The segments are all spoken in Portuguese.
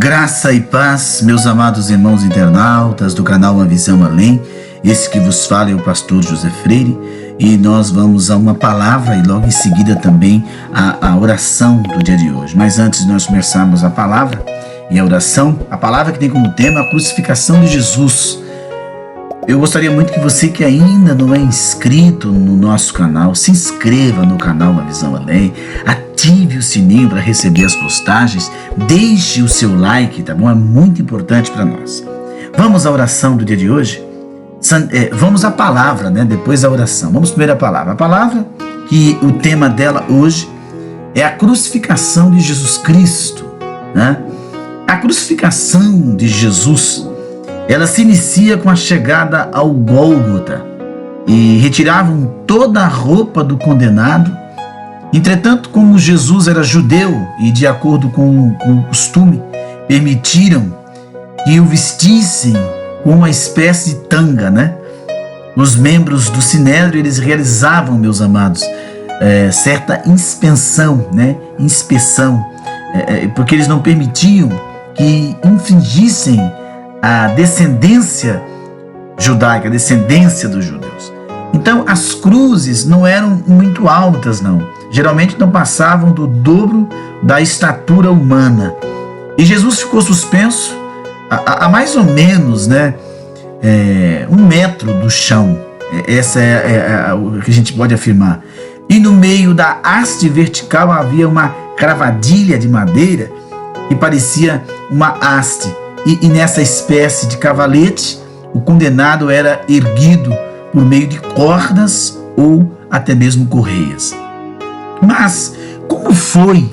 Graça e paz, meus amados irmãos internautas do canal Uma Visão Além. Esse que vos fala é o pastor José Freire e nós vamos a uma palavra e logo em seguida também a oração do dia de hoje. Mas antes de nós começarmos a palavra e a oração, a palavra que tem como tema a crucificação de Jesus. Eu gostaria muito que você que ainda não é inscrito no nosso canal, se inscreva no canal Uma Visão Além, ative o sininho para receber as postagens, deixe o seu like, tá bom? É muito importante para nós. Vamos à oração do dia de hoje? Vamos à palavra, né? Depois da oração. Vamos primeiro à palavra. A palavra que o tema dela hoje é a crucificação de Jesus Cristo, né? A crucificação de Jesus, ela se inicia com a chegada ao Gólgota e retiravam toda a roupa do condenado. Entretanto, como Jesus era judeu e de acordo com o costume, permitiram que o vestissem com uma espécie de tanga, né? Os membros do Sinédrio, eles realizavam, meus amados, certa inspeção, né? Porque eles não permitiam que infringissem a descendência judaica, a descendência dos judeus. Então, as cruzes não eram muito altas, não. Geralmente não passavam do dobro da estatura humana. E Jesus ficou suspenso a mais ou menos, né, 1 metro do chão. Essa é o que a gente pode afirmar. E no meio da haste vertical havia uma cravadilha de madeira que parecia uma haste. E nessa espécie de cavalete, o condenado era erguido por meio de cordas ou até mesmo correias. Mas como foi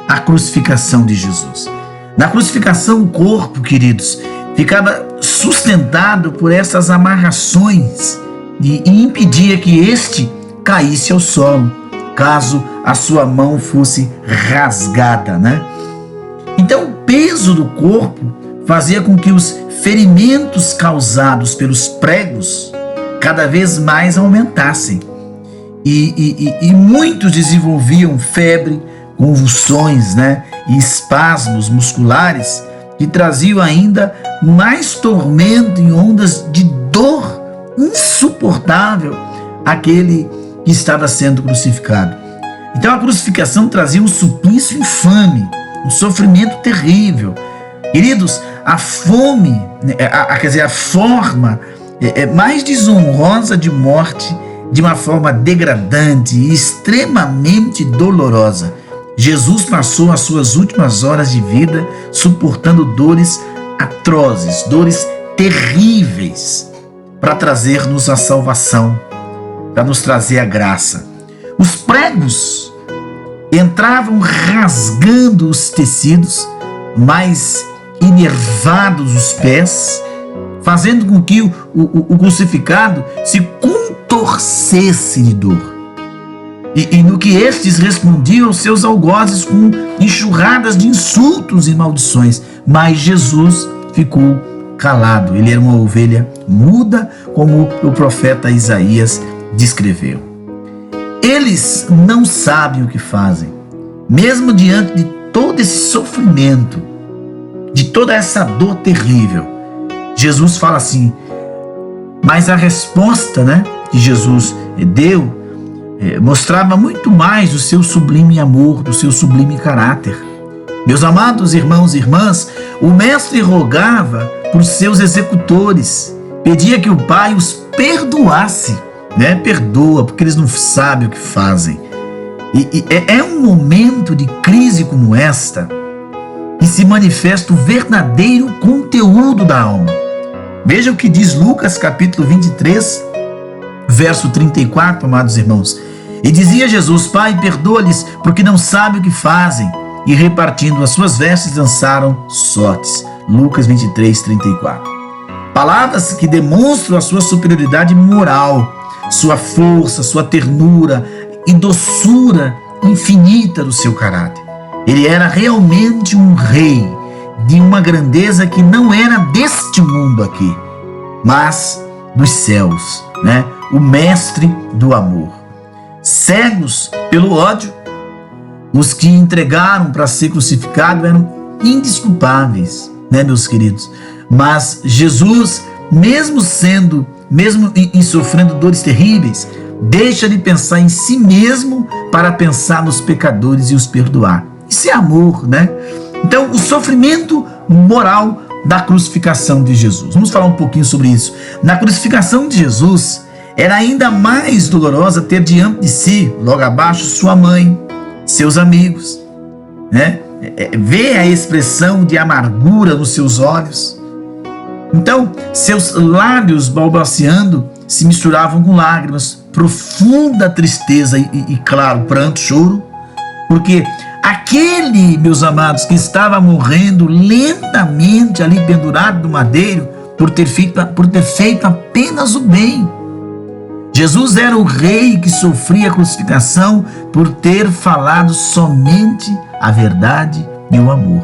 a crucificação de Jesus? Na crucificação, o corpo, queridos, ficava sustentado por essas amarrações e impedia que este caísse ao solo, caso a sua mão fosse rasgada, né? Então, o peso do corpo fazia com que os ferimentos causados pelos pregos cada vez mais aumentassem. E muitos desenvolviam febre, convulsões, né, e espasmos musculares que traziam ainda mais tormento e ondas de dor insuportável àquele que estava sendo crucificado. Então a crucificação trazia um suplício infame, um sofrimento terrível. Queridos, a fome, a forma mais desonrosa de morte, de uma forma degradante e extremamente dolorosa. Jesus passou as suas últimas horas de vida suportando dores atrozes, dores terríveis, para trazer-nos a salvação, para nos trazer a graça. Os pregos entravam rasgando os tecidos, mais enervados os pés, fazendo com que o crucificado se contorcesse de dor. E no que estes respondiam aos seus algozes com enxurradas de insultos e maldições. Mas Jesus ficou calado. Ele era uma ovelha muda, como o profeta Isaías descreveu. Eles não sabem o que fazem. Mesmo diante de todo esse sofrimento, de toda essa dor terrível, Jesus fala assim, mas a resposta, né, que Jesus deu mostrava muito mais do seu sublime amor, do seu sublime caráter. Meus amados irmãos e irmãs, o mestre rogava por seus executores, pedia que o Pai os perdoasse, né? Perdoa, porque eles não sabem o que fazem. E é um momento de crise como esta que se manifesta o verdadeiro conteúdo da alma. Veja o que diz Lucas capítulo 23, verso 34, amados irmãos. E dizia Jesus, Pai, perdoa-lhes, porque não sabem o que fazem. E repartindo as suas vestes, dançaram sortes. Lucas 23, 34. Palavras que demonstram a sua superioridade moral, sua força, sua ternura e doçura infinita do seu caráter. Ele era realmente um rei de uma grandeza que não era deste mundo aqui, mas dos céus, né? O mestre do amor. Cegos pelo ódio, os que entregaram para ser crucificado eram indesculpáveis, né, meus queridos? Mas Jesus, mesmo em sofrendo dores terríveis, deixa de pensar em si mesmo para pensar nos pecadores e os perdoar. Isso é amor, né? Então, o sofrimento moral da crucificação de Jesus. Vamos falar um pouquinho sobre isso. Na crucificação de Jesus, era ainda mais dolorosa ter diante de si, logo abaixo, sua mãe, seus amigos, né? Ver a expressão de amargura nos seus olhos. Então, seus lábios balbuciando se misturavam com lágrimas, profunda tristeza e claro, pranto, choro, porque aquele, meus amados, que estava morrendo lentamente ali pendurado no madeiro, por ter feito apenas o bem. Jesus era o rei que sofria a crucificação por ter falado somente a verdade e o amor.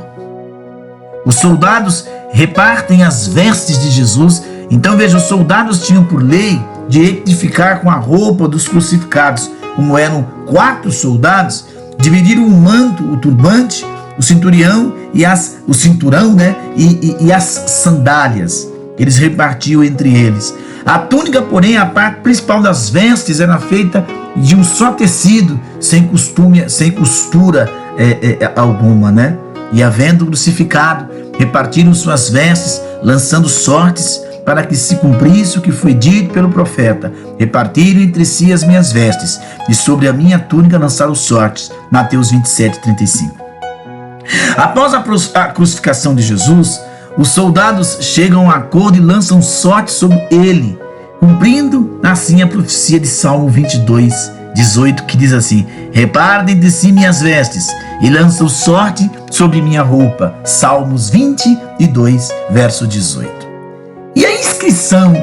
Os soldados repartem as vestes de Jesus. Então veja, os soldados tinham por lei direito de ficar com a roupa dos crucificados. Como eram 4 soldados, dividiram o manto, o turbante, o cinturão e o cinturão, né? E as sandálias. Eles repartiam entre eles. A túnica, porém, a parte principal das vestes, era feita de um só tecido, sem costura alguma, né? E havendo crucificado, repartiram suas vestes, lançando sortes para que se cumprisse o que foi dito pelo profeta. Repartiram entre si as minhas vestes, e sobre a minha túnica lançaram sortes. Mateus 27:35. Após a crucificação de Jesus, os soldados chegam a um acordo e lançam sorte sobre ele, cumprindo assim a profecia de Salmo 22:18, que diz assim: repartem de si minhas vestes e lançam sorte sobre minha roupa. Salmos 22, verso 18. E a inscrição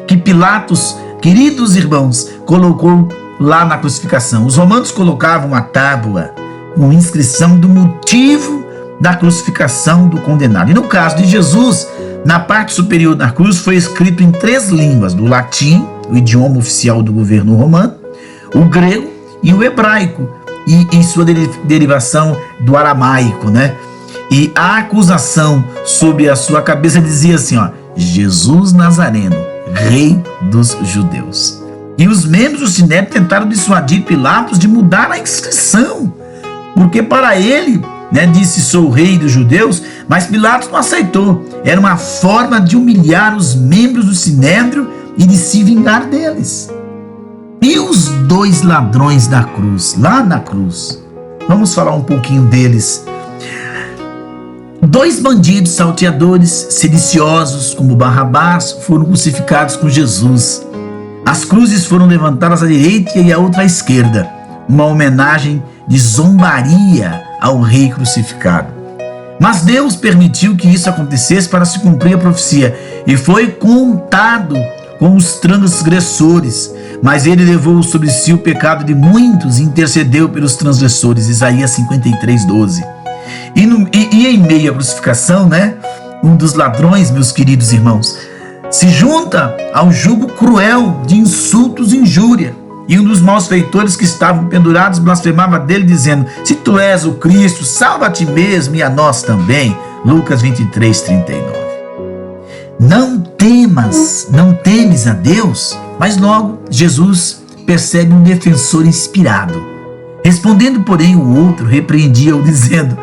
que Pilatos, queridos irmãos, colocou lá na crucificação. Os romanos colocavam uma tábua com inscrição do motivo da crucificação do condenado. E no caso de Jesus, na parte superior da cruz foi escrito em 3 línguas: do latim, o idioma oficial do governo romano, o grego e o hebraico, e em sua derivação do aramaico, né? E a acusação sobre a sua cabeça dizia assim, ó: Jesus Nazareno, rei dos judeus. E os membros do Sinédrio tentaram dissuadir Pilatos de mudar a inscrição, porque para ele, né, disse: sou o rei dos judeus, mas Pilatos não aceitou. Era uma forma de humilhar os membros do Sinédrio e de se vingar deles. E os 2 ladrões da cruz, lá na cruz, vamos falar um pouquinho deles. 2 bandidos salteadores, sediciosos, como Barrabás, foram crucificados com Jesus. As cruzes foram levantadas à direita e a outra à esquerda, uma homenagem de zombaria ao rei crucificado. Mas Deus permitiu que isso acontecesse para se cumprir a profecia, e foi contado com os transgressores, mas ele levou sobre si o pecado de muitos e intercedeu pelos transgressores. Isaías 53:12. E em meio à crucificação, né, um dos ladrões, meus queridos irmãos, se junta ao jugo cruel de insultos e injúria. E um dos malfeitores que estavam pendurados blasfemava dele, dizendo: se tu és o Cristo, salva a ti mesmo e a nós também. Lucas 23:39. Não temes a Deus? Mas logo Jesus percebe um defensor inspirado. Respondendo, porém, o outro repreendia-o, dizendo: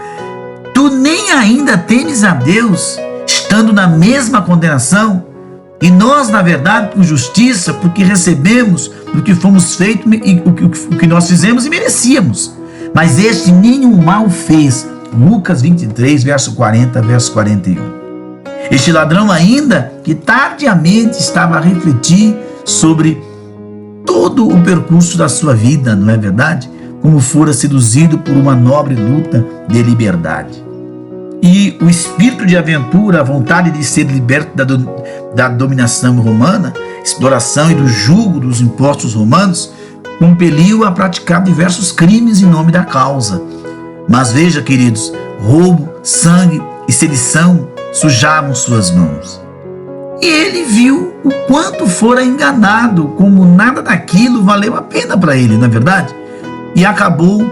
tu nem ainda temes a Deus, estando na mesma condenação? E nós, na verdade, com justiça, porque recebemos o que fomos feitos e o que nós fizemos e merecíamos. Mas este nenhum mal fez. Lucas 23, verso 40, verso 41. Este ladrão ainda, que tardiamente estava a refletir sobre todo o percurso da sua vida, não é verdade? Como fora seduzido por uma nobre luta de liberdade. E o espírito de aventura, a vontade de ser liberto da dominação romana, exploração e do jugo dos impostos romanos, compeliu a praticar diversos crimes em nome da causa. Mas veja, queridos, roubo, sangue e sedição sujavam suas mãos. E ele viu o quanto fora enganado, como nada daquilo valeu a pena para ele, não é verdade? E acabou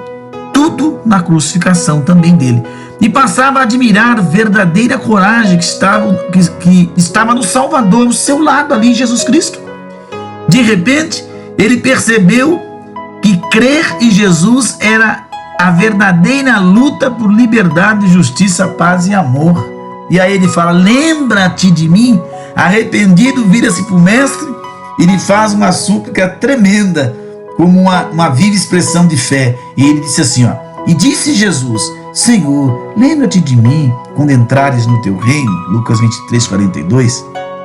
tudo na crucificação também dele. e passava a admirar a verdadeira coragem que estava no Salvador, ao seu lado ali, Jesus Cristo. De repente, ele percebeu que crer em Jesus era a verdadeira luta por liberdade, justiça, paz e amor. E aí ele fala: lembra-te de mim. Arrependido, vira-se para o mestre e lhe faz uma súplica tremenda, como uma viva expressão de fé. E ele disse assim, ó: e disse Jesus: Senhor, lembra-te de mim quando entrares no teu reino. Lucas 23, 42.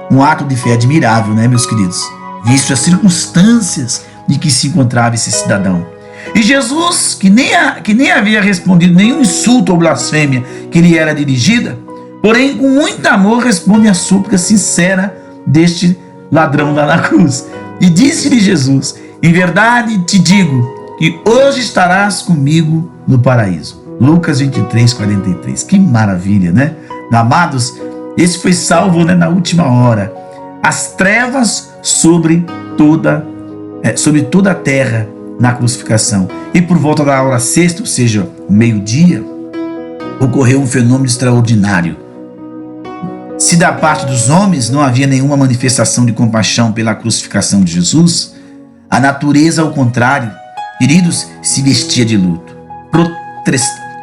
Um ato de fé admirável, né, meus queridos? Visto as circunstâncias de que se encontrava esse cidadão. E Jesus, que nem havia respondido nenhum insulto ou blasfêmia que lhe era dirigida, porém com muito amor responde à súplica sincera deste ladrão lá na cruz. E disse-lhe Jesus: em verdade te digo que hoje estarás comigo no paraíso. Lucas 23, 43. Que maravilha, né? Amados, esse foi salvo, né, na última hora. As trevas sobre toda a terra na crucificação. E por volta da hora sexta, ou seja, o meio-dia, ocorreu um fenômeno extraordinário. Se da parte dos homens não havia nenhuma manifestação de compaixão pela crucificação de Jesus, a natureza, ao contrário, queridos, se vestia de luto.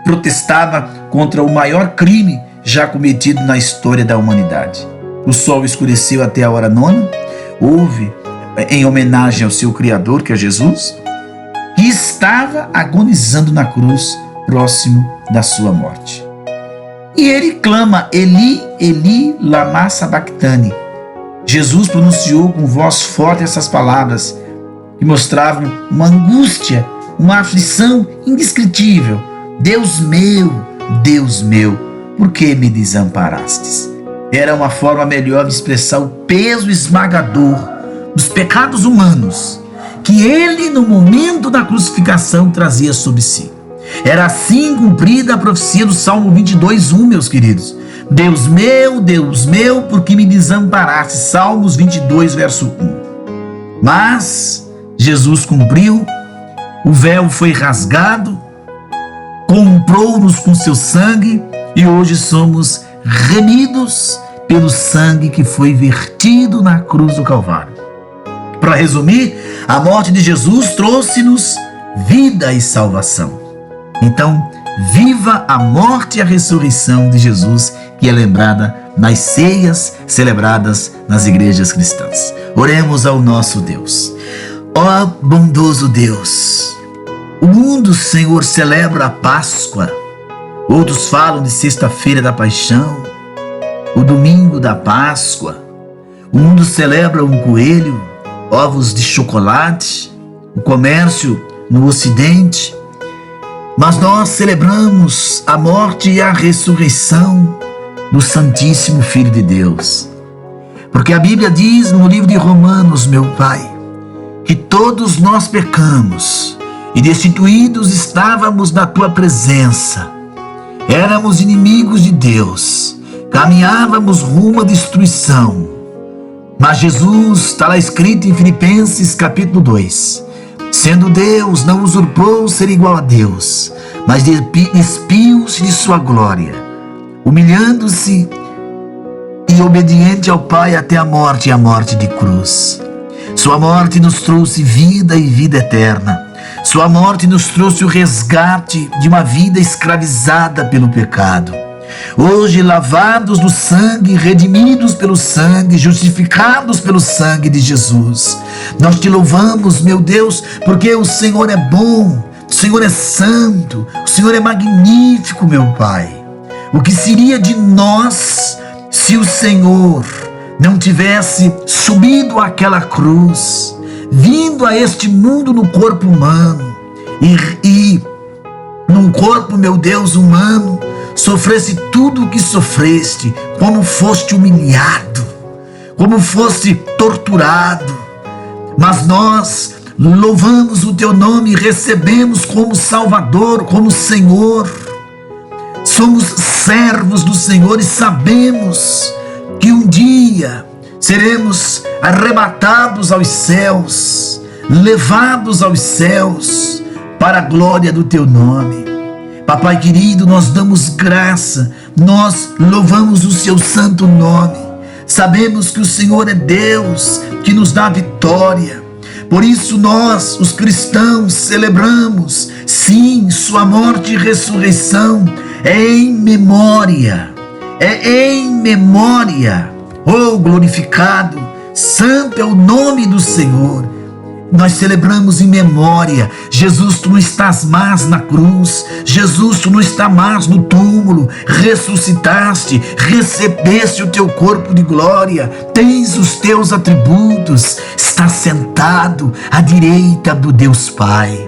Protestava contra o maior crime já cometido na história da humanidade. O sol escureceu até a hora nona. Houve, em homenagem ao seu Criador, que é Jesus, que estava agonizando na cruz, próximo da sua morte. E ele clama: Eli, Eli, lama sabachthani. Jesus pronunciou com voz forte essas palavras que mostravam uma angústia, uma aflição indescritível. Deus meu, por que me desamparastes? Era uma forma melhor de expressar o peso esmagador dos pecados humanos que ele, no momento da crucificação, trazia sobre si. Era assim cumprida a profecia do Salmo 22, 1, meus queridos. Deus meu, por que me desamparaste? Salmos 22, verso 1. Mas Jesus cumpriu, o véu foi rasgado, comprou-nos com seu sangue e hoje somos remidos pelo sangue que foi vertido na cruz do Calvário. Para resumir, a morte de Jesus trouxe-nos vida e salvação. Então, viva a morte e a ressurreição de Jesus, que é lembrada nas ceias celebradas nas igrejas cristãs. Oremos ao nosso Deus. Ó bondoso Deus, o mundo, Senhor, celebra a Páscoa. Outros falam de sexta-feira da paixão, o domingo da Páscoa. O mundo celebra um coelho, ovos de chocolate, o comércio no Ocidente. Mas nós celebramos a morte e a ressurreição do Santíssimo Filho de Deus. Porque a Bíblia diz no livro de Romanos, meu Pai, que todos nós pecamos e destituídos estávamos da Tua presença. Éramos inimigos de Deus, caminhávamos rumo à destruição. Mas Jesus, está lá escrito em Filipenses capítulo 2, sendo Deus, não usurpou ser igual a Deus, mas despiu-se de sua glória, humilhando-se e obediente ao Pai até a morte e a morte de cruz. Sua morte nos trouxe vida e vida eterna. Sua morte nos trouxe o resgate de uma vida escravizada pelo pecado. Hoje, lavados no sangue, redimidos pelo sangue, justificados pelo sangue de Jesus, nós te louvamos, meu Deus, porque o Senhor é bom, o Senhor é santo, o Senhor é magnífico, meu Pai. O que seria de nós se o Senhor não tivesse subido àquela cruz, vindo a este mundo no corpo humano e num corpo, meu Deus, humano, sofresse tudo o que sofreste, como foste humilhado, como foste torturado. Mas nós louvamos o teu nome e recebemos como Salvador, como Senhor. Somos servos do Senhor e sabemos que um dia seremos arrebatados aos céus, levados aos céus para a glória do teu nome. Papai querido, nós damos graça, nós louvamos o seu santo nome. Sabemos que o Senhor é Deus, que nos dá vitória. Por isso nós, os cristãos, celebramos, sim, sua morte e ressurreição. É em memória, oh glorificado, santo é o nome do Senhor. Nós celebramos em memória. Jesus, tu não estás mais na cruz. Jesus, tu não estás mais no túmulo. Ressuscitaste, recebeste o teu corpo de glória, tens os teus atributos, estás sentado à direita do Deus Pai.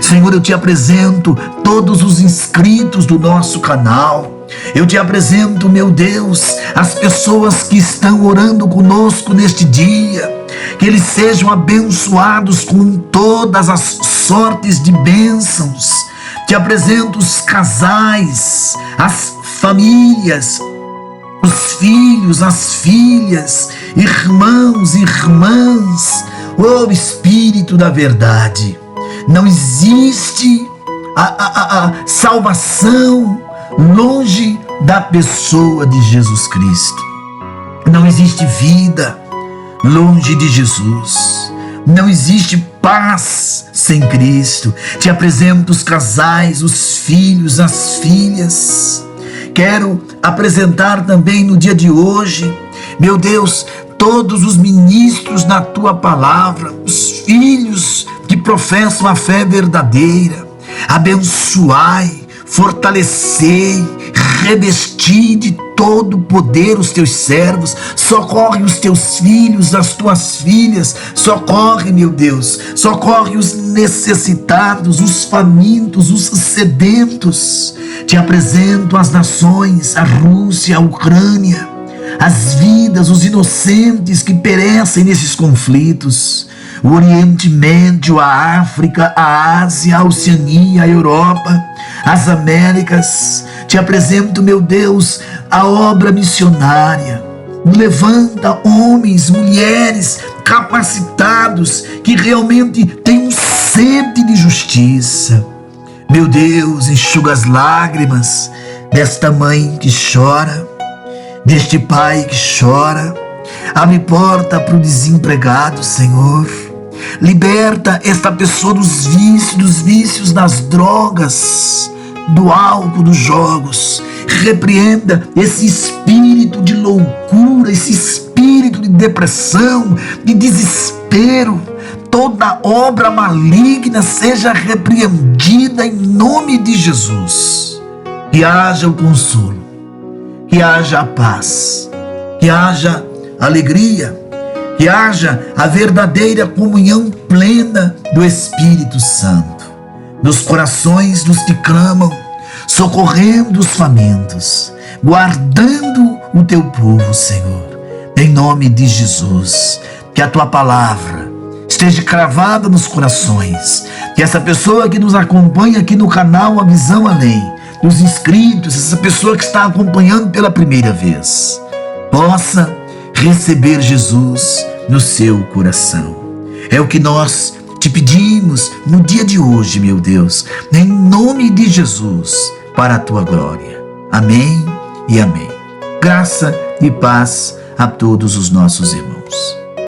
Senhor, eu te apresento todos os inscritos do nosso canal. Eu te apresento, meu Deus, as pessoas que estão orando conosco neste dia. Que eles sejam abençoados com todas as sortes de bênçãos. Te apresento os casais, as famílias, os filhos, as filhas, irmãos, irmãs. Oh Espírito da verdade, não existe a salvação longe da pessoa de Jesus Cristo. Não existe vida longe de Jesus. Não existe paz sem Cristo. Te apresento os casais, os filhos, as filhas. Quero apresentar também no dia de hoje, meu Deus, todos os ministros da tua palavra, os filhos que professam a fé verdadeira. Abençoai, fortalecei, revesti de todo o poder os teus servos. Socorre os teus filhos, as tuas filhas. Socorre, meu Deus, socorre os necessitados, os famintos, os sedentos. Te apresento as nações, a Rússia, a Ucrânia, as vidas, os inocentes que perecem nesses conflitos. O Oriente Médio, a África, a Ásia, a Oceania, a Europa, as Américas. Te apresento, meu Deus, a obra missionária. Levanta homens, mulheres capacitados que realmente têm sede de justiça. Meu Deus, enxuga as lágrimas desta mãe que chora, deste pai que chora. Abre porta para o desempregado, Senhor. Liberta esta pessoa dos vícios das drogas, do álcool, dos jogos. Repreenda esse espírito de loucura, esse espírito de depressão, de desespero. Toda obra maligna seja repreendida em nome de Jesus. Que haja o consolo, que haja a paz, que haja alegria, que haja a verdadeira comunhão plena do Espírito Santo nos corações dos que clamam, socorrendo os famintos, guardando o teu povo, Senhor. Em nome de Jesus, que a tua palavra esteja cravada nos corações, que essa pessoa que nos acompanha aqui no canal A Visão Além, os inscritos, essa pessoa que está acompanhando pela primeira vez, possa receber Jesus no seu coração. É o que nós te pedimos no dia de hoje, meu Deus, em nome de Jesus, para a tua glória. Amém e amém. Graça e paz a todos os nossos irmãos.